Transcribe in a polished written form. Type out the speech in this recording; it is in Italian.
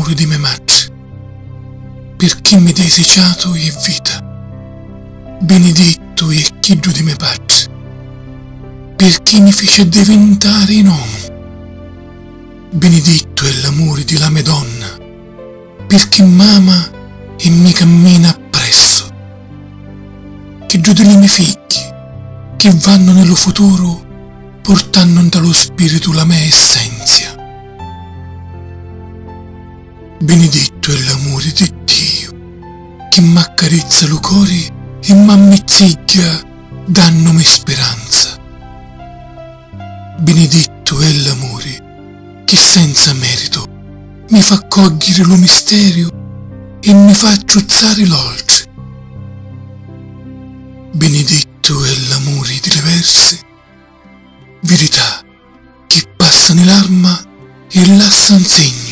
l'amore di mia madre, per chi mi desiciato e vita. Benedetto è figlio di mio padre, per chi mi fece diventare in uomo. Benedetto è l'amore di la mia donna, per chi m'ama e mi cammina appresso. Che giù dei miei figli, che vanno nello futuro, portando dallo spirito la mia essenza. Benedetto è l'amore di Dio, che m'accarezza lo cuore e m'ammizziglia, dandomi speranza. Benedetto è l'amore, che senza merito mi fa cogliere lo mistero e mi fa acciuzzare l'oltre. Benedetto è l'amore delle verse, verità che passa nell'arma e lascia un segno.